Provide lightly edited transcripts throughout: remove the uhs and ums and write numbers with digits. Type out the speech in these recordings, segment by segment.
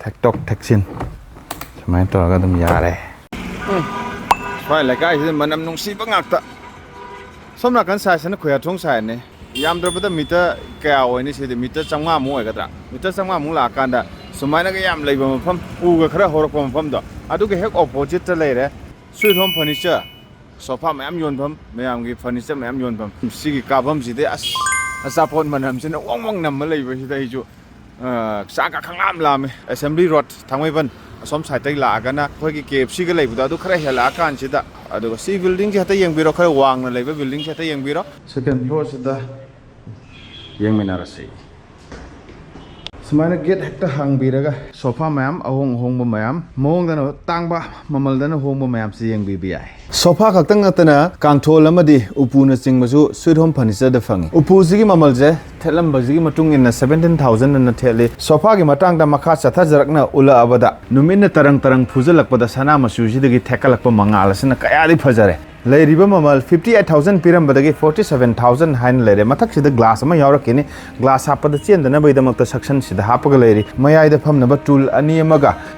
ꯊꯦꯛꯇꯣꯛ ꯊꯦꯛꯆꯤꯟ ꯁꯨꯃꯥꯏꯅ ꯇꯧꯔꯒ ꯑꯗꯨꯝ ꯌꯥꯔꯦ ꯁ꯭ꯋꯥꯏ ꯂꯩꯀꯥꯏꯁꯤꯗ ꯃꯅꯝ ꯅꯨꯡꯁꯤꯕ ꯉꯥꯛꯇ ꯁꯣꯝ ꯅꯥꯀꯟ ꯁꯥꯏꯠꯁꯤꯅ ꯈꯨꯌꯥꯊꯣꯡ ꯁꯥꯏꯠꯅꯦ ꯌꯥꯝꯗ꯭ꯔꯕꯗ ꯃꯤꯇꯔ ꯀꯌꯥ ꯑꯣꯏꯅꯤ ꯁꯤꯗꯤ ꯃꯤꯇꯔ 500ꯃꯨꯛ ꯑꯣꯏꯒꯗ꯭ꯔꯥ ꯃꯤꯇꯔ 500ꯃꯨꯛ ꯂꯥꯛꯑꯀꯥꯟꯗ ꯁꯨꯃꯥꯏꯅꯒ ꯌꯥꯝ ꯂꯩꯕ ꯃꯐꯝ ꯎꯒ ꯈꯔ ꯍꯧꯔꯛꯄ ꯃꯐꯝꯗꯣ ꯑꯗꯨꯒ ꯍꯦꯛ ꯑꯣꯄꯣꯖꯤꯠꯇ ꯂꯩꯔꯦ ꯁ꯭ꯋꯤꯠ ꯍꯣꯝ ꯐꯔꯅꯤꯆꯔ ꯁꯣꯐꯥ ꯃꯌꯥꯝ ꯌꯣꯟꯐꯝ ꯃꯌꯥꯝꯒꯤ ꯐꯔꯅꯤꯆꯔ ꯃꯌꯥꯝ ꯌꯣꯟꯐꯝ ꯁꯤꯒꯤ ꯀꯥꯐꯝꯁꯤꯗꯤ ꯑꯁ ꯑꯆꯥꯄꯣꯠ ꯃꯅꯝꯁꯤꯅ ꯋꯪ ꯋꯪ ꯅꯝꯃ ꯂꯩꯕꯁꯤꯗ ꯑꯩꯁꯨ ꯆꯥꯛꯀ ꯈꯪꯂꯥꯝ ꯂꯥꯝꯃꯦ ꯑꯦꯁꯦꯝꯕ꯭ꯂꯤ ꯔꯣꯗ ꯊꯥꯡꯃꯩꯕꯟ ꯑꯁꯣꯝ ꯁꯥꯏꯠꯇꯒꯤ ꯂꯥꯛꯑꯒꯅ ꯑꯩꯈꯣꯏꯒꯤ KFCꯒ ꯂꯩꯕꯗꯣ ꯑꯗꯨ ꯈꯔ ꯍꯦꯜꯂꯛꯑꯀꯥꯟꯁꯤꯗ ꯑꯗꯨꯒ ꯁꯤ ꯕꯤꯜꯗꯤꯡꯁꯦ ꯍꯦꯛꯇ ꯌꯦꯡꯕꯤꯔꯣ ꯈꯔ ꯋꯥꯡꯅ ꯂꯩꯕ ꯕꯤꯜꯗꯤꯡꯁꯦ ꯍꯦꯛꯇ ꯌꯦꯡꯕꯤꯔꯣ ꯁꯦꯀꯦꯟ ꯐ꯭ꯂꯣꯔꯁꯤꯗ ꯌꯦꯡꯃꯤꯟꯅꯔꯁꯤ ꯁꯨꯃꯥꯏꯅ ꯒꯦꯠ ꯍꯦꯛꯇ ꯍꯥꯡꯕꯤꯔꯒ ꯁꯣꯐꯥ ꯃꯌꯥꯝ ꯑꯍꯣꯡꯕ ꯃꯌꯥꯝ ꯃꯑꯣꯡꯗꯅ ꯇꯥꯡꯕ ꯃꯃꯜꯗꯅ ꯍꯣꯡꯕ ꯃꯌꯥꯝꯁꯤ ꯌꯦꯡꯕꯤꯕ ꯌꯥꯏ ꯁꯣꯐꯥ ꯈꯛꯇꯪ ꯅꯠꯇꯅ ꯀꯥꯡꯊꯣꯜ ꯑꯃꯗꯤ ꯎꯄꯨꯅ ꯆꯤꯡꯕꯁꯨ ꯁ꯭ꯋꯤꯠ ꯍꯣꯝ ꯐꯔꯅꯤꯆꯔꯗ ꯐꯪꯏ ꯎꯄꯨꯁꯤꯒꯤ ꯃꯃꯜꯁꯦ ꯊꯦꯠꯂꯝꯕꯁꯤꯒꯤ ꯃꯇꯨꯡ ꯏꯟꯅ 17,000 ꯊꯦꯠꯂꯤ ꯁꯣꯐꯥꯒꯤ ꯃꯇꯥꯡꯗ ꯃꯈꯥ ꯆꯠꯊꯖꯔꯛꯅ ꯎꯠꯂꯛꯑꯕꯗ ꯅꯨꯃꯤꯠꯅ ꯇꯔꯪ ꯐꯨꯖꯜꯂꯛꯄꯗ ꯁꯅꯥ ꯃꯆꯨꯁꯤꯗꯒꯤ ꯊꯦꯛꯀꯠꯂꯛꯄ ꯃꯉꯥꯜ ꯑꯁꯤꯅ ꯀꯌꯥꯗꯤ ꯐꯖꯔꯦ ꯂꯩꯔꯤꯕ ꯃꯃꯜ 58,000 ꯄꯤꯔꯝꯕꯗꯒꯤ 47,000 ꯍꯥꯏꯅ ꯂꯩꯔꯦ ꯃꯊꯛꯁꯤꯗ ꯒ꯭ꯂꯥꯁ ꯑꯃ ꯌꯥꯎꯔꯛꯈꯤꯅꯤ ꯒ꯭ꯂꯥꯁ ꯍꯥꯞꯄꯗ ꯆꯦꯟꯗꯅꯕꯒꯤꯗꯃꯛꯇ ꯁꯛꯁꯟꯁꯤꯗ ꯍꯥꯞꯄꯒ ꯂꯩꯔꯤ ꯃꯌꯥꯏꯗ ꯐꯝꯅꯕ ꯇꯨꯜ 2 ꯑꯃꯒ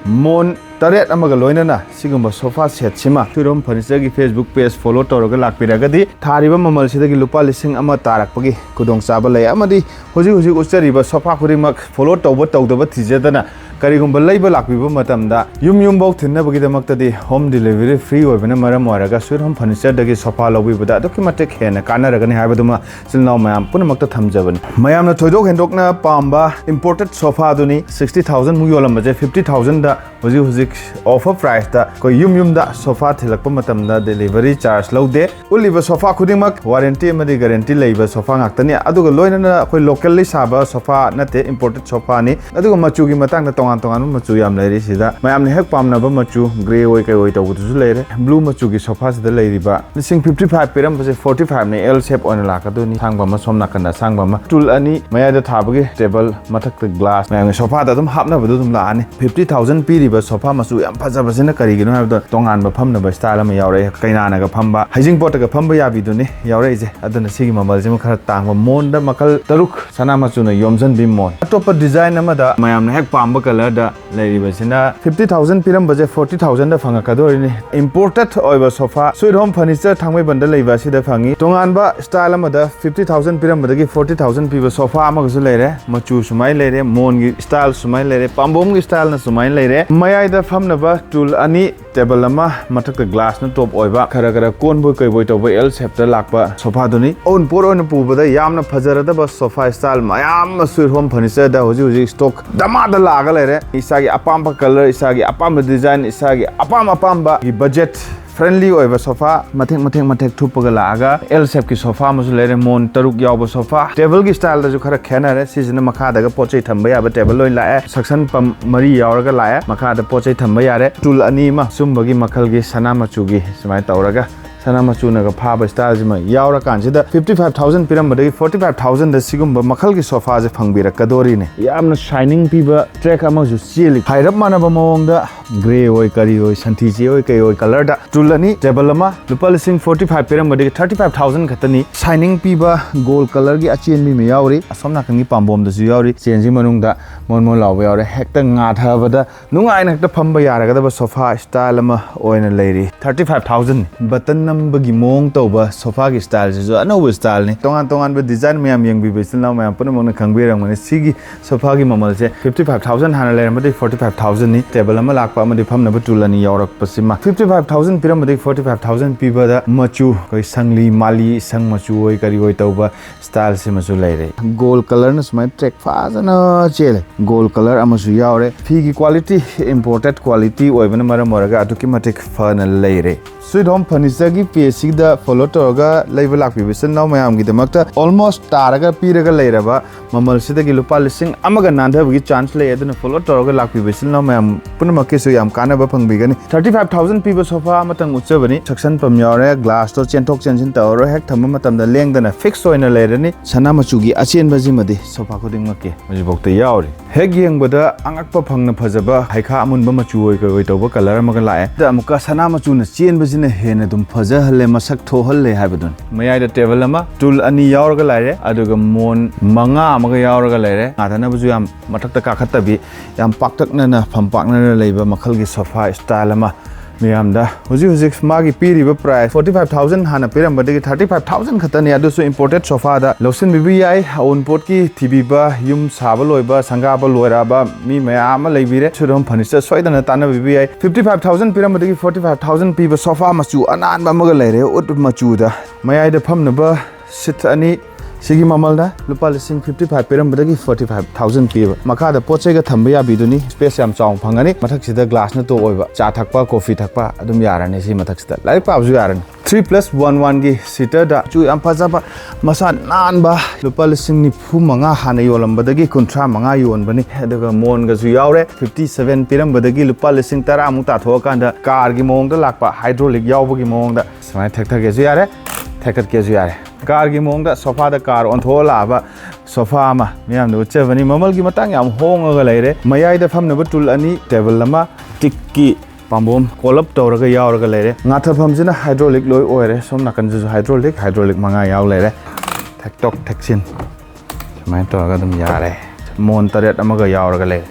ꯃꯣꯟ 8 ꯑꯃꯒ ꯂꯣꯏꯅꯅ ꯁꯤꯒꯨꯝꯕ ꯁꯣꯐꯥ ꯁꯦꯠꯁꯤꯃ ꯁ꯭ꯋꯤꯠ ꯍꯣꯝ ꯐꯔꯅꯤꯆꯔꯒꯤ ꯐꯦꯁꯕꯨꯛ ꯄꯦꯖ ꯐꯣꯂꯣ ꯇꯧꯔꯒ ꯂꯥꯛꯄꯤꯔꯒꯗꯤ ꯊꯥꯔꯤꯕ ꯃꯃꯜꯁꯤꯗꯒꯤ ꯂꯨꯄꯥ 1,000 ꯇꯥꯔꯛꯄꯒꯤ ꯈꯨꯗꯣꯡꯆꯥꯕ ꯂꯩ ꯑꯃꯗꯤ ꯍꯧꯖꯤꯛ ꯎꯠꯆꯔꯤꯕ ꯁꯣꯐꯥ ꯈꯨꯗꯤꯡꯃꯛ ꯐꯣꯂꯣ ꯇꯧꯗꯕ ꯊꯤꯖꯗꯅ ꯀꯔꯤꯒꯨꯝꯕ ꯂꯩꯕ ꯂꯥꯛꯄꯤꯕ ꯃꯇꯝꯗ ꯌꯨꯝꯐꯥꯎ ꯊꯤꯟꯅꯕꯒꯤꯗꯃꯛꯇꯗꯤ ꯍꯣꯝ ꯗꯤꯂꯤꯚꯔꯤ ꯐ꯭ꯔꯤ ꯑꯣꯏꯕꯅ ꯃꯔꯝ ꯑꯣꯏꯔꯒ ꯁ꯭ꯋꯤꯠ ꯍꯣꯝ ꯐꯔꯅꯤꯆꯔꯗꯒꯤ ꯁꯣꯐꯥ ꯂꯧꯕꯤꯕꯗ ꯑꯗꯨꯛꯀꯤ ꯃꯇꯤꯛ ꯍꯦꯟꯅ ꯀꯥꯟꯅꯔꯒꯅꯤ ꯍꯥꯏꯕꯗꯨꯃ ꯏꯆꯤꯜ ꯏꯅꯥꯎ ꯃꯌꯥꯝ ꯄꯨꯝꯅꯃꯛꯇ ꯊꯝꯖꯕꯅꯤ ꯃꯌꯥꯝꯅ ꯊꯣꯏꯗꯣꯛ ꯍꯦꯟꯗꯣꯛꯅ ꯄꯥꯝꯕ ꯏꯝꯄꯣꯔꯇꯦꯗ ꯁꯣꯐꯥꯗꯨꯅꯤ 60,000 ꯃꯨꯛ ꯌꯣꯜꯂꯝꯕꯁꯦ 50,000ꯗ ꯍꯧꯖꯤꯛ ꯑꯣꯐꯔ ꯄ꯭ꯔꯥꯏꯁꯇ ꯑꯩꯈꯣꯏ ꯌꯨꯝꯗ ꯁꯣꯐꯥ ꯊꯤꯜꯂꯛꯄ ꯃꯇꯝꯗ ꯗꯦꯂꯤꯚꯔꯤ ꯆꯥꯔꯖ ꯂꯧꯗꯦ ꯎꯠꯂꯤꯕ ꯁꯣꯐꯥ ꯈꯨꯗꯤꯡꯃꯛ ꯋꯥꯔꯦꯟꯇꯤ ꯑꯃꯗꯤ ꯒꯥꯔꯦꯟꯇꯤ ꯂꯩꯕ ꯁꯣꯐꯥ ꯉꯥꯛꯇꯅꯤ ꯑꯗꯨꯒ ꯂꯣꯏꯅꯅ ꯑꯩꯈꯣꯏ ꯂꯣꯀꯦꯜꯂꯤ ꯁꯥꯕ ꯁꯣꯐꯥ ꯅꯠꯇꯦ ꯏꯝꯄꯣꯔꯇꯦꯗ ꯁꯣꯐꯥꯅꯤ ꯑꯗꯨꯒ ꯃꯆꯨꯒꯤ ꯃꯇꯥꯡꯗ ꯇꯣꯉꯥꯟꯕ ꯃꯆꯨ ꯌꯥꯝ ꯂꯩꯔꯤ ꯁꯤꯗ ꯃꯌꯥꯝꯅ ꯍꯦꯛ ꯄꯥꯝꯅꯕ ꯃꯆꯨ ꯒ꯭ꯔꯦ ꯑꯣꯏ ꯀꯩ ꯑꯣꯏ ꯇꯧꯕꯗꯨꯁꯨ ꯂꯩꯔꯦ ꯕ꯭ꯂꯨ ꯃꯆꯨꯒꯤ ꯁꯣꯐꯥꯁꯤꯗ ꯂꯩꯔꯤꯕ 55 ꯄꯤꯔꯝꯕꯁꯦ 45ꯅꯦ L ꯁꯦꯞ ꯑꯣꯏꯅ ꯂꯥꯛꯀꯗꯣꯏꯅꯤ ꯑꯁꯥꯡꯕ ꯑꯃ ꯁꯣꯝ ꯅꯥꯀꯟꯗ ꯑꯁꯥꯡꯕ ꯑꯃ ꯇꯨꯜ 2 ꯃꯌꯥꯏꯗ ꯊꯥꯕꯒꯤ ꯇꯦꯕꯜ ꯃꯊꯛꯇ ꯒ꯭ꯂꯥꯁ ꯃꯌꯥꯝꯒꯤ ꯁꯣꯐꯥꯗ ꯑꯗꯨꯝ ꯍꯥꯞꯅꯕꯗꯨ ꯑꯗꯨꯝ ꯂꯥꯛꯑꯅꯤ 50,000 ꯄꯤꯔꯤꯕ ꯁꯣꯐꯥ ꯃꯆꯨ ꯌꯥꯝ ꯐꯖꯕꯁꯤꯅ ꯀꯔꯤꯒꯤꯅꯣ ꯍꯥꯏꯕꯗ ꯇꯣꯉꯥꯟꯕ ꯐꯝꯅꯕ ꯁ꯭ꯇꯥꯏꯜ ꯑꯃ ꯌꯥꯎꯔꯛꯑꯦ ꯀꯩꯅꯥꯅꯒ ꯐꯝꯕ ꯍꯩꯖꯤꯡꯄꯣꯠꯇꯒ ꯐꯝꯕ ꯌꯥꯕꯤꯗꯨꯅꯤ ꯌꯥꯎꯔꯛꯏꯁꯦ ꯑꯗꯨꯅ ꯁꯤꯒꯤ ꯃꯃꯜꯁꯤꯃ ꯈꯔ ꯇꯥꯡꯕ ꯃꯣꯟꯗ ꯃꯈꯜ 3 ꯁꯅꯥ ꯃꯆꯨꯅ ꯌꯣꯝꯖꯟꯕꯤ ꯃꯣꯟ ꯑꯇꯣꯞꯄ ꯗꯤꯖꯥꯏꯟ ꯑꯃꯗ ꯃꯌꯥꯝꯅ ꯍꯦꯛ ꯄꯥꯝꯕ ꯀꯂꯔꯗ ꯂꯩꯔꯤꯕꯁꯤꯅ 50,000 ꯄꯤꯔꯝꯕꯁꯦ 40,000ꯗ ꯐꯪꯉꯛꯀꯗꯣꯔꯤꯅꯤ ꯏꯝꯄꯣꯔꯇꯦꯗ ꯑꯣꯏꯕ ꯁꯣꯐा ꯁ꯭ꯋꯤꯠ ꯍꯣꯝ ꯐꯔꯅꯤꯆꯔ ꯊꯥꯡꯃꯩꯕꯟꯗ ꯂꯩꯕ ꯑꯁꯤꯗ ꯐꯪꯏ ꯇꯣꯉꯥꯟꯕ ꯁ꯭ꯇꯥꯏꯜ ꯑꯃꯗ 50,000 ꯄꯤꯔꯝꯕꯗꯒꯤ 40,000 ꯄꯤꯕ ꯁꯣꯐा ꯑꯃꯒꯁꯨ ꯂꯩꯔꯦ ꯃꯆꯨ ꯁꯨꯃꯥꯏꯅ ꯂꯩꯔꯦ ꯃꯣꯟꯒꯤ ꯁ꯭ꯇꯥꯏꯜ ꯁꯨꯃꯥꯏꯅ ꯂꯩꯔꯦ ꯄꯥꯝꯕꯣꯝꯒꯤ ꯁ꯭ꯇꯥꯏꯜꯅ ꯁꯨꯃꯥꯏꯅ ꯂꯩꯔꯦ ꯃꯌꯥꯏꯗ ꯐꯝꯅꯕ ꯇꯨꯜ 2 ꯇꯦꯕꯜ ꯑꯃ ꯃꯊꯛꯇ ꯒ꯭ꯂꯥꯁꯅ ꯇꯣꯞ ꯑꯣꯏꯕꯈꯔ ꯀꯣꯟꯕꯣꯏ ꯀꯩꯕꯣꯏ ꯇꯧꯕ L ꯁꯦꯞꯇ ꯂꯥꯛꯄ ꯁꯣꯐꯥꯗꯨꯅꯤ ꯑꯎꯟꯄꯣꯠ ꯑꯣꯏꯅ ꯄꯨꯕꯗ ꯌꯥꯝꯅ ꯐꯖꯔꯗꯕ ꯁꯣꯐꯥ ꯁ꯭ꯇꯥꯏꯜ ꯃꯌꯥꯝ ꯑꯃ ꯁ꯭ꯋꯤꯠ ꯍꯣꯝ ꯐꯔꯅꯤꯆꯔꯗ ꯍꯧꯖꯤꯛ ꯁ꯭ꯇꯣꯛ ꯗꯃꯥꯗ ꯂꯥꯛꯑꯒ ꯂꯩꯔꯦ ꯏꯁꯥꯒꯤ ꯑꯄꯥꯝꯕ ꯀꯂꯔ ꯏꯁꯥꯒꯤ ꯑꯄꯥꯝꯕ ꯗꯤꯖꯥꯏꯟ ꯏꯁꯥꯒꯤ ꯑꯄꯥꯝꯕꯒꯤ ꯕꯖꯦꯠ ꯐ꯭ꯔꯦꯟꯂꯤ ꯑꯣꯏꯕ ꯁꯣꯐꯥ ꯃꯊꯦꯛ ꯊꯨꯞꯄꯒ ꯂꯥꯛꯑꯒ L ꯁꯦꯞꯀꯤ ꯁꯣꯐꯥ ꯑꯃꯁꯨ ꯂꯩꯔꯦ ꯃꯣꯟ 3 ꯌꯥꯎꯕ ꯁꯣꯐꯥ ꯇꯦꯕꯜꯒꯤ ꯁ꯭ꯇꯥꯏꯜꯗꯁꯨ ꯈꯔ ꯈꯦꯠꯅꯔꯦ ꯁꯤꯁꯤꯅ ꯃꯈꯥꯗꯒ ꯄꯣꯠꯆꯩ ꯊꯝꯕ ꯌꯥꯕ ꯇꯦꯕꯜ ꯑꯣꯏꯅ ꯂꯥꯛꯑꯦ ꯁꯛꯁꯟ ꯄꯝ 3 ꯌꯥꯎꯔꯒ ꯂꯥꯛꯑꯦ ꯃꯈꯥꯗ ꯄꯣꯠꯆꯩ ꯊꯝꯕ ꯌꯥꯔꯦ ꯇꯨꯜ 2 ꯑꯃ ꯁꯨꯝꯕꯒꯤ ꯃꯈꯜꯒꯤ ꯁꯅꯥ ꯃꯆꯨꯒꯤ ꯁꯨꯃꯥꯏꯅ ꯇꯧꯔꯒ ꯁꯅꯥ ꯃꯆꯨꯅꯒ ꯐꯥꯕ ꯁ꯭ꯇꯥꯏꯜꯁꯤꯃ ꯌꯥꯎꯔꯀꯥꯟꯁꯤꯗ 55,000 ꯄꯤꯔꯝꯕꯗꯒꯤ 45,000ꯗ ꯁꯤꯒꯨꯝꯕ ꯃꯈꯜꯒꯤ ꯁꯣꯐꯥꯁꯦ ꯐꯪꯕꯤꯔꯛꯀꯗꯣꯔꯤꯅꯦ ꯌꯥꯝꯅ ꯁꯥꯏꯅꯤꯡ ꯄꯤꯕ ꯇ꯭ꯔꯦꯛ ꯑꯃꯁꯨ ꯆꯦꯜꯂꯤ ꯍꯥꯏꯔꯞ ꯃꯥꯟꯅꯕ ꯃꯑꯣꯡꯗ ꯒ꯭ꯔꯦ ꯑꯣꯏ ꯀꯔꯤ ꯑꯣꯏ ꯁꯟꯊꯤ ꯆꯦ ꯑꯣꯏ ꯀꯩ ꯑꯣꯏ ꯀꯂꯔꯗ ꯇꯨꯜ 2 ꯇꯦꯕꯜ ꯑꯃ ꯂꯨꯄꯥ 45,000 ꯄꯤꯔꯝꯕꯗꯒꯤ 35,000 ꯈꯛꯇꯅꯤ ꯁꯥꯏꯅꯤꯡ ꯄꯤꯕ ꯒꯣꯜ ꯀꯂꯔꯒꯤ ꯑꯆꯦꯟꯕꯤ ꯑꯃ ꯌꯥꯎꯔꯤ ꯑꯁꯣꯝ ꯅꯥꯀꯟꯒꯤ ꯄꯥꯝꯕꯣꯝꯗꯁꯨ ꯌꯥꯎꯔꯤ ꯆꯦꯟꯁꯤ ꯃꯅꯨꯡꯗ ꯃꯣꯟ ꯂꯥꯎꯕ ꯌꯥꯎꯔꯦ ꯍꯦꯛꯇ ꯉꯥꯊꯕꯗ ꯅꯨꯡꯉꯥꯏꯅ ꯍꯦꯛꯇ ꯐꯝꯕ ꯌꯥꯔꯒꯗꯕ ꯁꯣꯐꯥ ꯁ꯭ꯇꯥꯏꯜ ꯑꯃ ꯑꯣꯏꯅ ꯂꯩꯔꯤ 35,000 ꯕꯇꯟ ꯅꯝꯕꯒꯤ ꯃꯑꯣꯡ ꯇꯧꯕ ꯁꯣꯐꯥꯒꯤ ꯁ꯭ꯇꯥꯏꯜꯁꯤꯁꯨ ꯑꯅꯧꯕ ꯁ꯭ꯇꯥꯏꯜꯅꯤ ꯇꯣꯉꯥꯟꯕ ꯗꯤꯖꯥꯏꯟ ꯃꯌꯥꯝ ꯌꯦꯡꯕꯤꯕ ꯏꯆꯤꯜ ꯏꯅꯥꯎ ꯃꯌꯥꯝ ꯄꯨꯝꯅꯃꯛꯅ ꯈꯪꯕꯤꯔꯝꯒꯅꯤ ꯁꯤꯒꯤ ꯁꯣꯐꯥꯒꯤ ꯃꯃꯜꯁꯦ 55,000 ꯍꯥꯟꯅ ꯂꯩꯔꯝꯕꯗꯒꯤ 45,000ꯅꯤ ꯇꯦꯕꯜ ꯑꯃ ꯂꯥꯛꯄ ꯑꯃꯗꯤ ꯐꯝꯅꯕ ꯇꯨꯜ 2 ꯌꯥꯎꯔꯛꯄꯁꯤꯃ 55,000 ꯄꯤꯔꯝꯕꯗꯒꯤ 45,000 ꯄꯤꯕꯗ ꯃꯆꯨ ꯑꯩꯈꯣꯏ ꯁꯪꯂꯤ ꯃꯥꯂꯤ ꯏꯁꯪ ꯃꯆꯨ ꯑꯣꯏ ꯀꯔꯤ ꯑꯣꯏ ꯇꯧꯕ ꯁ꯭ꯇꯥꯏꯜꯁꯤꯃꯁꯨ ꯂꯩꯔꯦ ꯒꯣꯜ ꯀꯂꯔꯅ ꯁꯨꯃꯥꯏꯅ ꯇ꯭ꯔꯦꯛ ꯐꯖꯅ ꯆꯦꯜꯂꯦ ꯒꯣꯜ ꯀꯂꯔ ꯑꯃꯁꯨ ꯌꯥꯎꯔꯦ ꯐꯤꯒꯤ ꯀ꯭ꯋꯥꯂꯤꯇꯤ ꯏꯝꯄꯣꯔꯇꯦꯗ ꯀ꯭ꯋꯥꯂꯤꯇꯤ ꯑꯣꯏꯕꯅ ꯃꯔꯝ ꯑꯣꯏꯔꯒ ꯑꯗꯨꯛꯀꯤ ꯃꯇꯤꯛ ꯐꯅ ꯂꯩꯔꯦ ꯁ꯭ꯋꯤꯠ ꯍꯣꯝ ꯐꯔꯅꯤꯆꯔꯒꯤ ꯄꯦꯖꯁꯤꯗ ꯐꯣꯂꯣ ꯇꯧꯔꯒ ꯂꯩꯕ ꯂꯥꯛꯄꯤꯕ ꯏꯆꯤꯜ ꯏꯅꯥꯎ ꯃꯌꯥꯝꯒꯤꯗꯃꯛꯇ ꯑꯣꯜꯃꯣꯁ ꯇꯥꯔꯒ ꯄꯤꯔꯒ ꯂꯩꯔꯕ ꯃꯃꯜꯁꯤꯗꯒꯤ ꯂꯨꯄꯥ 1,000 ꯅꯥꯟꯊꯕꯒꯤ ꯆꯥꯟꯁ ꯂꯩ ꯑꯗꯨꯅ ꯐꯣꯂꯣ ꯇꯧꯔꯒ ꯂꯥꯛꯄꯤꯕ ꯏꯆꯤꯜ ꯏꯅꯥꯎ ꯃꯌꯥꯝ ꯄꯨꯝꯅꯃꯛꯀꯤꯁꯨ ꯌꯥꯝ ꯀꯥꯟꯅꯕ ꯐꯪꯕꯤꯒꯅꯤ 35,000 ꯄꯤꯕ ꯁꯣꯐꯥ ꯑꯃꯇꯪ ꯎꯠꯆꯕꯅꯤ ꯁꯛꯁꯟ ꯄꯝ ꯌꯥꯎꯔꯦ ꯒ꯭ꯂꯥꯁꯇꯣ ꯆꯦꯟꯊꯣꯛ ꯆꯦꯟꯁꯤꯟ ꯇꯧꯔꯔꯣꯏ ꯍꯦꯛ ꯊꯝꯕ ꯃꯇꯝꯗ ꯂꯦꯡꯗꯅ ꯐꯤꯛꯁ ꯑꯣꯏꯅ ꯂꯩꯔꯅꯤ ꯁꯅꯥ ꯃꯆꯨꯒꯤ ꯑꯆꯦꯟꯕꯁꯤꯃꯗꯤ ꯁꯣꯐꯥ ꯈꯨꯗꯤꯡꯃꯛꯀꯤ ꯍꯧꯖꯤꯛꯐꯥꯎꯗ ꯌꯥꯎꯔꯤ ꯍꯦꯛ ꯌꯦꯡꯕꯗ ꯑꯉꯛꯄ ꯐꯪꯅ ꯐꯖꯕ ꯍꯩꯈꯥ ꯑꯃꯨꯟꯕ ꯃꯆꯨ ꯑꯣꯏ ꯀꯩ ꯑꯣꯏ ꯇꯧꯕ ꯀꯂꯔ ꯑꯃꯒ ꯂꯥꯛꯑꯦ ꯑꯃꯨꯛꯀ ꯁꯅꯥ ꯃꯆꯨꯅ ꯆꯦꯟꯕꯁꯤꯅ ꯍꯦꯟꯅ ꯑꯗꯨꯝ ꯐꯖ ꯐꯖꯍꯜꯂꯦ ꯃꯁꯛ ꯊꯣꯛꯍꯜꯂꯦ ꯍꯥꯏꯕꯗꯨꯅꯤ ꯃꯌꯥꯏꯗ ꯇꯦꯕꯜ ꯑꯃ ꯇꯨꯜ ꯑꯅꯤ ꯌꯥꯎꯔꯒ ꯂꯩꯔꯦ ꯑꯗꯨꯒ ꯃꯣꯟ 5 ꯑꯃꯒ ꯌꯥꯎꯔꯒ ꯂꯩꯔꯦ ꯉꯥꯊꯅꯕꯁꯨ ꯌꯥꯝ ꯃꯊꯛꯇ ꯀꯥꯈꯠꯇꯕꯤ ꯌꯥꯝ ꯄꯥꯛꯇꯛꯅꯅ ꯐꯝꯄꯥꯛꯅꯅ ꯂꯩꯕ ꯃꯈꯜꯒꯤ ꯁꯣꯐꯥ ꯁ꯭ꯇꯥꯏꯜ ꯑꯃ ꯃꯤꯌꯥꯝꯗ ꯍꯧꯖꯤꯛ मागी पीरिबा प्राइस 45,000 हाना पिरमबदगी 35,000 खतनी अदुसु इंपोर्टेड सोफादा लौसन बिबी याई अउनपोट की थिबीबा युम साबा लोइबा संगाबा लोइराबा मी मयाम लेबिरे सुरम फर्नीचर सोइदना ताना बिबी याई 55,000 पिरमबदगी 45,000 पीबा सोफा मचु अनानबा मग लेरे उट मचुदा मयाइदा फमनबा सिट अनि सिगी ममलदा लुपा लिसिंग 55 पिरमबदगी 45,000 पीबा मखादा पोचेगा थंबा याबिदुनी स्पेस याम चाउ फंगनी मथक्सिदा ग्लास न तो ओइबा चा थकपा कॉफी थकपा अदुम याराने सि मथक्सिदा लाइक पाबजु यारन 3+1 की सीटर दा चु याम फजाबा मसा नानबा लुपा लिसिंग निफु मंगा हाना योलंबदगी 35 मंगा योनबनी अदुगा मोन गजु यावरे 57 पिरमबदगी लुपा लिसिंग 10 मु ताथोकांदा कार की मोंगदा लाकपा हाइड्रोलिक यावबगी मोंगदा समाय थकथगेजु यारे थकतकेजु यारे कार की मोंगदा सोफा दा कार ओंथोलाबा सोफा मा मियाम नु चेबनी ममल की मतंग याम होंगगा लेरे मयाइदा फमनबा टूल अनि टेबल अमा टिक्की पाम्बोम कोलप तौरगा यावरगा लेरे ngathafamjina हाइड्रोलिक लोय ओइरे सोम नाकनजु हाइड्रोलिक मंगा याव लेरे थेक्टोक थेक्सिन समाय तौरगा दम यारे मोन तरेट अमगा यावरगा लेरे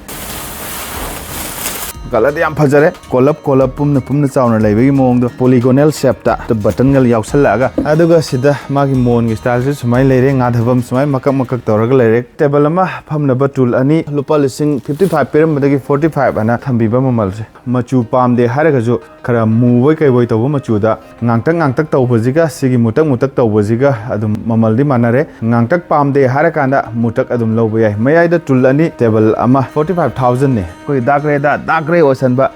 कलर याम फजरे कोलप पुमना चाउना लेबगी मोंगदो पोलीगोनल शेप ता बटन गल यावसलागा अदुगा सिदा मागी मोन गी स्टाइल से समाय लेरे ngathafam समाय मकक तौरगा लेरे टेबल अमा फमनबा टूल अनि लुपा लिसिंग 55 पिरमबदगी 45 अना थंबीबा ममल से मचु पामदे हारगजु खरा मुवै कैवै तौबा मचुदा ngangtak तौबजिगा सिगी मुतक तौबजिगा अदुम ममलदि मानरे ngangtak पामदे हारकांदा मुतक अदुम लौबा याय मयाइदा टूल अनि टेबल अमा 45,000 ने कोई दागरे ओसनबा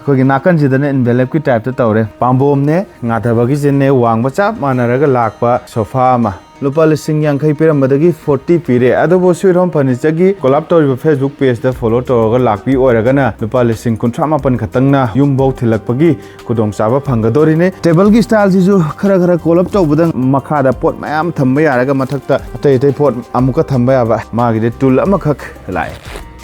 कोई नाकन जिदने एनवेलप की टाइप तौरे पाम्बोम ने ngathaba जिने वांगबा चाप मानरगा लाकपा सोफा अमा लुपा लिसिंग यांखै पिरमबदगी 40 पीरे अदबो सुइरोम फर्नीचर की कोलाब तौरिबा फेसबुक पेज दा फॉलो तौरगा लाकपी ओइरगना लुपा लिसिंग 38 खतंगना युमबौ थिलकपगी खुदोंग चाबा फंगदोरिने टेबल की स्टाइल जिजु खरा कोलाब तौबदा मखादा पोट मयाम थंबा यारगा मथक्ता अतै पोट अमुका थंबा याबा मागिदे टूल अमखक लाय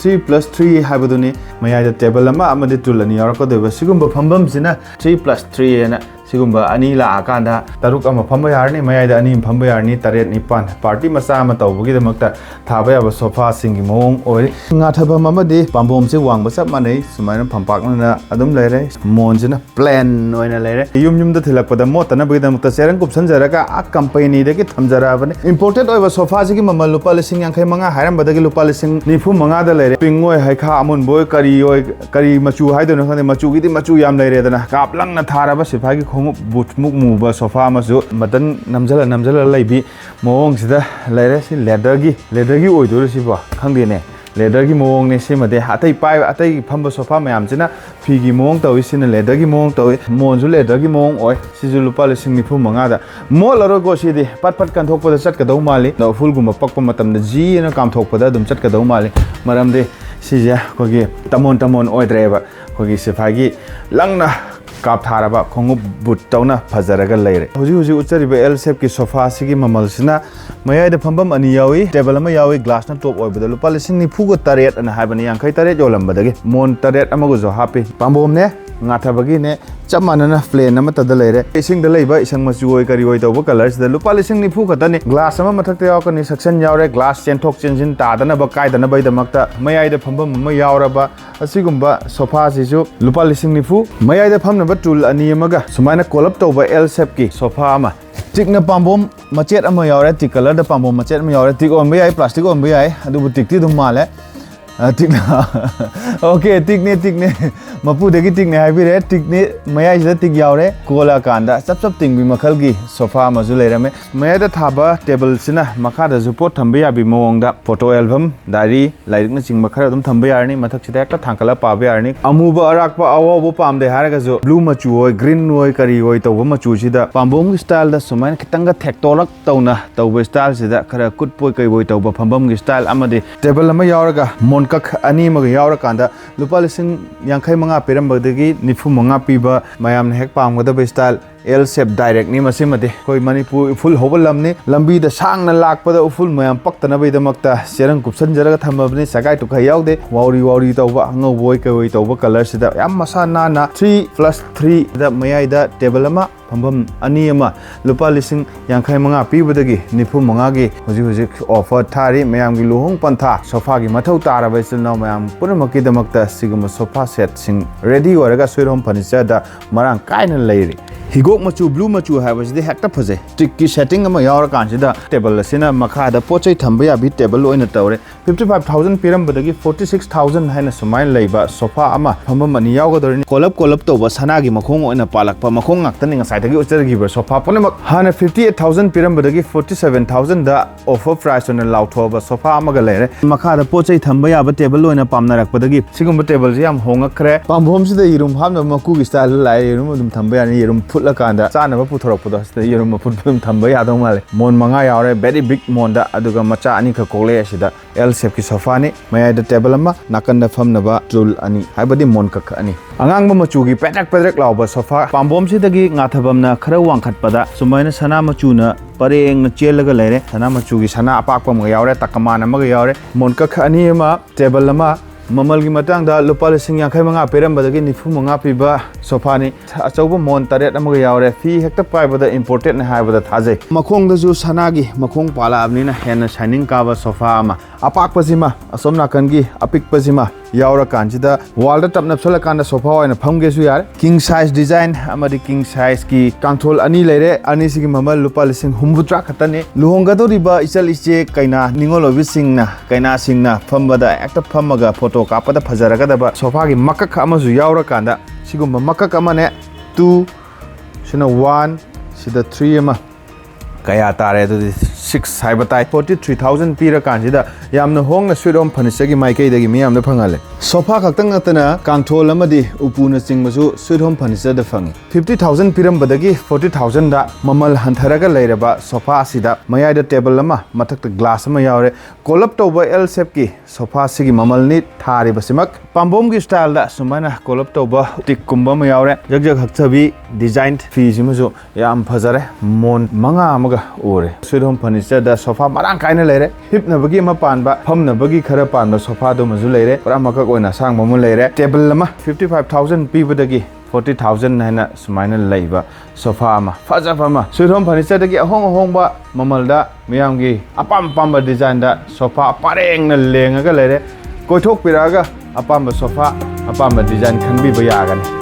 3+3 हाइबदुनी मयाइदा टेबल अमा अमदि टूल अनि यारकदोबा सिगुंबा फंबमसिना 3+3 एना सिगुंबा अनि लाकांदा तरुक अमा फंबा यारनी मयाइदा अनि फंबा यारनी 3-9 पार्टी मसा अमा तौबगीदमक्ता थाबा याबा सोफा सिंगी मोंग ओइ ngathaba mamadi पाम्बोम से वांगबा सब मानै सुमायना फंपाकना अदुम लेरे मोनसिना प्लेन ओइना लेरे युम द थिलकपदा मोतना बगीदमक्ता सेरंग कुपसनजरका आ कंपनी दगी थमजराबने इंपोर्टेड ओइबा सोफा सिगी ममल लुपा लिसिंग यांखै मंगा हायरमबदगी लुपा लिसिंग 95 दा लेरे पिंग ओइ हाइखा अमुन बोय करी मचु हाइदोनो खने मचु गिदी मचु याम लेरेदना कापलंगना थाराबा सिफागी बुटमुक मुबा सोफा मसु मदन नमजला लेबी मोंग सिदा लेरे सि लेदरगी ओइदोरसिबो खंगदेने लेदरगी मोंग ने सिमदे अतै पाइ अतै फंबा सोफा मयामसिना फिगी मोंग तौइ सिना लेदरगी मोंग तौइ मोनजु लेदरगी मोंग ओइ सिजु लुपा लिसिंग 95 दा मोलरो गोसिदि पट कंथोकपदा चटकदौ माली फुलगुम पक्पा मतमदा जी न कामथोकपदा दुम चटकदौ माली मरमदे सिजे कोगी तमोन ओइद्रेबा कोगी सिफागी लंगना काप थारबा खोंगु बुट तौना फजरगा लेरे हुजी उचरिबा एल शेप की सोफा सिगी ममलसिना मयाइदा फंबम अनि यावी टेबल अमा यावी ग्लास न टॉप ओइबदा लुपा लिसिंग 93 अना हाबनी यांखै 3 योलंबदगी मोन 3 अमगु जो हापी पाम्बोम ने ngathaba ne chamanana plane ama tada leire ising da leiba isang machu oi kari oi tawba colors da lupa lising ni phu khata glass ama mathak te yakani section yaure glass chenthok chenjin ta dana ba kai dana bai da makta mayai da phambam ma yaura ba asigumba sofa sisu lupa lising ni phu mayai da phamna ba tool ani amaga sumaina collab tawba L shape ki sofa ama tikna pambom machet ama yaure tik color da pambom machet ama yaure tik on ba yai plastic on ba yai adu bu tik ti dum male tikna okay tikne mapu degi tikne haibire tikne maya ida tik yaure kola kanda sap ting bi makhal gi sofa mazu leirame maya da thaba table sina makha da support thambe ya bi mong da photo album diary lairik na ching makhara dum thambe yarni mathak sida ekta thangkala pabe yarni amuba arakpa awo pamde haraga jo blue machu oi green oi kari oi to machu sida pambom style da sumain kitanga thektorak tawna tawbe style sida khara kutpoi kai oi tawba phambam gi style amade table ama yauraga monkak ani mag yaurakanda lupa lising yankhai manga perambadagi nifu manga piba mayam hek pamgada style L shape direct ni masimade koi Manipur full hobalam ni lambi da sang na lakpada full mayam paktana bai da makta serang kupsan jaraga thamabni sagai to khai yaude wauri tawba ngau boy kai tawba color sida yam masa na 3+3 da mayai da table ama ꯐꯝꯐꯝ ꯑꯅꯤ ꯑꯃ ꯂꯨꯄꯥ ꯂꯤꯁꯤꯡ 55 ꯄꯤꯕꯗꯒꯤ 95ꯒꯤ ꯍꯧꯖꯤꯛ offer ꯊꯥꯔꯤ ꯃꯌꯥꯝꯒꯤ ꯂꯨꯍꯣꯡ ꯄꯟꯊꯥ ꯁꯣꯐꯥꯒꯤ ꯃꯊꯧ ꯇꯥꯔꯕ ꯏꯆꯤꯜ ꯏꯅꯥꯎ ꯃꯌꯥꯝ ꯄꯨꯝꯅꯃꯛꯀꯤꯗꯃꯛꯇ ꯁꯤꯒꯨꯝꯕ ꯁꯣꯐꯥ ꯁꯦꯠꯁꯤꯡ ꯔꯦꯗꯤ ꯑꯣꯏꯔꯒ ꯁꯣꯏꯔꯣꯝ ꯐꯔꯅꯤꯆꯔꯗ ꯃꯔꯥꯡ ꯀꯥꯏꯅ ꯂꯩꯔꯤ ꯍꯤꯒꯣꯛ ꯃꯆꯨ ꯕ꯭ꯂꯨ ꯃꯆꯨ ꯍꯥꯏꯕꯁꯤꯗꯤ ꯍꯦꯛꯇ ꯐꯖꯩ ꯇ꯭ꯔꯤꯛꯀꯤ ꯁꯦꯠꯇꯤꯡ ꯑꯃ ꯌꯥꯎꯔꯀꯥꯟꯁꯤꯗ ꯇꯦꯕꯜ ꯑꯁꯤꯅ ꯃꯈꯥꯗ ꯄꯣꯠꯆꯩ ꯊꯝꯕ ꯌꯥꯕꯤ ꯇꯦꯕꯜ ꯑꯣꯏꯅ ꯇꯧꯔꯦ 55,000 ꯄꯤꯔꯝꯕꯗꯒꯤ 46,000 ꯍꯥꯏꯅ ꯁꯨꯃꯥꯏꯅ ꯂꯩꯕ ꯁꯣꯐꯥ ꯑꯃ ꯐꯝꯐꯝ ꯑꯅꯤ ꯌꯥꯎꯒꯗꯧꯔꯤꯅꯤ ꯀꯣꯂꯞ ꯇꯧꯕ ꯁꯅꯥꯒꯤ ꯃꯈꯣꯡ ꯑꯣꯏꯅ ꯄꯥꯜꯂꯛꯄ ꯃꯈꯣꯡ ꯉꯥꯛꯇꯅꯤ ꯉꯁꯥꯏꯗꯒꯤ ꯎꯠꯆꯔꯈꯤꯕ ꯁꯣꯐꯥ ꯄꯨꯝꯅꯃꯛ ꯍꯥꯟꯅ 58,000 ꯄꯤꯔꯝꯕꯗꯒꯤ 47,000ꯗ ꯑꯣꯐꯔ ꯄ꯭ꯔꯥꯏꯁ ꯑꯣꯏꯅ ꯂꯥꯎꯊꯣꯛꯑꯕ ꯁꯣꯐꯥ ꯑꯃꯒ ꯂꯩꯔꯦ ꯃꯈꯥꯗ ꯄꯣꯠꯆꯩ ꯊꯝꯕ ꯌꯥꯕ ꯇꯦꯕꯜ ꯑꯣꯏꯅ ꯄꯥꯝꯅꯔꯛꯄꯗꯒꯤ ꯁꯤꯒꯨꯝꯕ ꯇꯦꯕꯜꯁꯤ ꯌꯥꯝ ꯍꯣꯡꯉꯛꯈ꯭ರೆ ꯄꯥꯝꯕꯣꯝꯁꯤꯗ ꯌꯦꯔꯨꯝ ꯍꯥꯞꯅꯕ ꯃꯀꯨꯒꯤ ꯁ꯭ꯇꯥꯏꯜꯗ ꯂꯥꯛꯑꯦ ꯌꯦꯔꯨꯝ ꯑꯗꯨꯝ ꯊꯝꯕ ꯌꯥꯅꯤ ꯌꯦꯔꯨꯝ ꯐꯨꯠꯂꯀꯥꯟꯗ ꯆꯥꯅꯕ ꯄꯨꯊꯣꯔꯛꯄꯗꯣ ꯁꯤꯗ ꯌꯦꯔꯨꯝ ꯑꯐꯨꯠꯄ ꯑꯗꯨꯝ ꯊꯝꯕ ꯌꯥꯗꯧ ꯃꯥꯜꯂꯦ ꯃꯣꯟ 5 ꯌꯥꯎꯔꯦ ꯕꯦꯔꯤ ꯕꯤగ్ ꯃꯣꯟꯗ ꯑꯗꯨꯒ ꯃꯆꯥ ꯑꯅꯤꯈꯛ ꯀꯣꯛꯂꯛꯑꯦ ꯑꯁꯤꯗ L ꯁꯦꯞꯀꯤ ꯁꯣꯐꯥꯅꯤ ꯃꯌꯥꯏꯗ ꯇꯦꯕꯜ ꯑꯃ ꯅꯥꯀꯟꯗ ꯐꯝꯅꯕ ꯇꯨꯜ ꯑꯅꯤ ꯍꯥꯏꯕꯗꯤ ꯃꯣꯟ ꯀꯛ ꯑꯅꯤ ꯑꯉꯥꯡꯕ ꯃꯆꯨꯒꯤ ꯄꯦꯗ꯭ꯔꯦꯛ ꯂꯥꯎꯕ ꯁꯣꯐꯥ ꯄꯥꯝꯕꯣꯝꯁꯤꯗꯒꯤ ꯉꯥꯊꯐꯝꯅ ꯈꯔ ꯋꯥꯡꯈꯠꯄꯗ ꯁꯨꯃꯥꯏꯅ ꯁꯅꯥ ꯃꯆꯨꯅ ꯄꯔꯦꯡꯅ ꯆꯦꯜꯂꯒ ꯂꯩꯔꯦ ꯁꯅꯥ ꯃꯆꯨꯒꯤ ꯁꯅꯥ ꯑꯄꯥꯛꯄ ꯑꯃꯒ ꯌꯥꯎꯔꯦ ꯇꯀꯃꯥꯟ ꯑꯃꯒ ꯌꯥꯎꯔꯦ ꯃꯣꯟ ꯀꯛ ꯑꯅꯤ ꯑꯃ ꯇꯦꯕꯜ ꯑꯃ ꯃꯃꯜꯒꯤ ꯃꯇꯥꯡꯗ ꯂꯨꯄꯥ ꯂꯤꯁꯤꯡ 55 ꯄꯤꯔꯝꯕꯗꯒꯤ 95 ꯄꯤꯕ ꯁꯣꯐꯥꯅꯤ ꯑꯆꯧꯕ ꯃꯣꯟ 8 ꯑꯃꯒ ꯌꯥꯎꯔꯦ ꯐꯤ ꯍꯦꯛꯇ ꯄꯥꯏꯕꯗ ꯏꯝꯄꯣꯔꯇꯦꯟꯠ ꯍꯥꯏꯕꯗ ꯊꯥꯖꯩ ꯃꯈꯣꯡꯗꯁꯨ ꯁꯅꯥꯒꯤ ꯃꯈꯣꯡ ꯄꯥꯜꯂꯛꯑꯕꯅꯤꯅ ꯍꯦꯟꯅ ꯁꯥꯏꯅꯤꯡ ꯀꯥꯕ ꯁꯣꯐꯥ ꯑꯃ ꯑꯄꯥꯛꯄꯁꯤꯃ ꯑꯁꯣꯝ ꯅꯥꯀꯟꯒꯤ ꯑꯄꯤꯛꯄꯁꯤꯃ ꯌꯥꯎꯔꯀꯥꯟꯁꯤꯗ ꯋꯥꯜꯗ ꯇꯞ ꯅꯞꯁꯜꯂꯀꯥꯟꯗ ꯁꯣꯐꯥ ꯑꯣꯏꯅ ꯐꯝꯒꯦꯁꯨ ꯌꯥꯔꯦ ꯀꯤꯡ ꯁꯥꯏꯖ ꯗꯤꯖꯥꯏꯟ ꯑꯃꯗꯤ ꯀꯤꯡ ꯁꯥꯏꯖꯀꯤ ꯀꯥꯡꯊꯣꯜ ꯑꯅꯤ ꯂꯩꯔꯦ ꯑꯅꯤꯁꯤꯒꯤ ꯃꯃꯜ ꯂꯨꯄꯥ ꯂꯤꯁꯤꯡ 63 ꯈꯛꯇꯅꯤ ꯂꯨꯍꯣꯡꯒꯗꯧꯔꯤꯕ ꯏꯆꯜ ꯏꯆꯦ ꯀꯩꯅꯥ ꯅꯤꯡꯉꯣꯜ ꯑꯣꯏꯕꯤꯁꯤꯡꯅ ꯀꯩꯅꯥꯁꯤꯡꯅ ꯐꯝꯕꯗ ꯍꯦꯛꯇ ꯐꯝꯃꯒ ꯐꯣꯇꯣ ꯀꯥꯞꯄꯗ ꯐꯖꯔꯒꯗꯕ ꯁꯣꯐꯥꯒꯤ ꯃꯀꯛ ꯑꯃꯁꯨ ꯌꯥꯎꯔꯀꯥꯟꯗ ꯁꯤꯒꯨꯝꯕ ꯃꯀꯛ ꯑꯃꯅꯦ 2 ꯁꯤꯅ 1 ꯁꯤꯗ 3 ꯑꯃ ꯀꯌꯥ ꯇꯥꯔꯦ ꯑꯗꯨꯗꯤ 6 ꯍꯥꯏꯕ ꯇꯥꯏ 43,000 ꯄꯤꯔꯀꯥꯟꯁꯤꯗ ꯌꯥꯝꯅ ꯍꯣꯡꯅ ꯁ꯭ꯋꯤꯠꯍꯣꯝ ꯐꯔꯅꯤꯆꯔꯒꯤ ꯃꯥꯏꯀꯩꯗꯒꯤ ꯃꯤꯌꯥꯝꯅ ꯐꯪꯍꯜꯂꯦ ꯁꯣꯐꯥ ꯈꯛꯇꯪ ꯅꯠꯇꯅ ꯀꯥꯡꯊꯣꯜ ꯑꯃꯗꯤ ꯎꯄꯨꯅ ꯆꯤꯡꯕꯁꯨ ꯁ꯭ꯋꯤꯠꯍꯣꯝ ꯐꯔꯅꯤꯆꯔꯗ ꯐꯪꯏ 50,000 ꯄꯤꯔꯝꯕꯗꯒꯤ 40,000ꯗ ꯃꯃꯜ ꯍꯟꯊꯔꯒ ꯂꯩꯔꯕ ꯁꯣꯐꯥ ꯑꯁꯤꯗ ꯃꯌꯥꯏꯗ ꯇꯦꯕꯜ ꯑꯃ ꯃꯊꯛꯇ ꯒ꯭ꯂꯥꯁ ꯑꯃ ꯌꯥꯎꯔꯦ ꯀꯣꯂꯞ ꯇꯧꯕ L ꯁꯦꯞꯀꯤ ꯁꯣꯐꯥ ꯑꯁꯤꯒꯤ ꯃꯃꯜꯅꯤ ꯊꯥꯔꯤꯕꯁꯤꯃꯛ ꯄꯥꯝꯕꯣꯝꯒꯤ ꯁ꯭ꯇꯥꯏꯜꯗ ꯁꯨꯃꯥꯏꯅ ꯀꯣꯂꯞ ꯇꯧꯕ ꯇꯤꯛꯀꯨꯝꯕ ꯑꯃ ꯌꯥꯎꯔꯦ ꯖꯒ ꯍꯛꯆꯕꯤ ꯗꯤꯖꯥꯏꯟ ꯐꯤꯁꯤꯃꯁꯨ ꯌꯥꯝ ꯐꯖꯔꯦ ꯃꯣꯟ 5 ꯑꯃꯒ ꯎꯔꯦ ꯁ꯭ꯋꯤꯠꯍꯣꯝ ꯐꯔꯅꯤꯆꯔꯗ ꯁꯣꯐꯥ ꯃꯔꯥꯡ ꯀꯥꯏꯅ ꯂꯩꯔꯦ ꯍꯤꯞꯅꯕꯒꯤ ꯑꯃ ꯄꯥꯟꯕ ꯐꯝꯅꯕꯒꯤ ꯈꯔ ꯄꯥꯟꯕ ꯁꯣꯐꯥꯗꯨꯃꯁꯨ ꯂꯩꯔꯦ ꯄꯨꯔꯥ ꯃꯀꯛ ꯑꯣꯏꯅ ꯑꯁꯥꯡꯕ ꯑꯃ ꯂꯩꯔꯦ ꯇꯦꯕꯜ ꯑꯃ 55,000 ꯄꯤꯕꯗꯒꯤ 40,000 ꯍꯥꯏꯅ ꯁꯨꯃꯥꯏꯅ ꯂꯩꯕ ꯁꯣꯐꯥ ꯑꯃ ꯐꯖꯕ ꯑꯃ ꯁ꯭ꯋꯤꯠꯍꯣꯝ ꯐꯔꯅꯤꯆꯔꯗꯒꯤ ꯑꯍꯣꯡꯕ ꯃꯃꯜꯗ ꯃꯤꯌꯥꯝꯒꯤ ꯑꯄꯥꯝꯕ ꯗꯤꯖꯥꯏꯟꯗ ꯁꯣꯐꯥ ꯄꯔꯦꯡꯅ ꯂꯦꯡꯉꯒ ꯂꯩꯔꯦ ꯀꯣꯏꯊꯣꯛꯄꯤꯔꯛꯑꯒ ꯑꯄꯥꯝꯕ ꯁꯣꯐꯥ ꯑꯄꯥꯝꯕ ꯗꯤꯖꯥꯏꯟ ꯈꯟꯕꯤꯕ ꯌꯥꯒꯅꯤ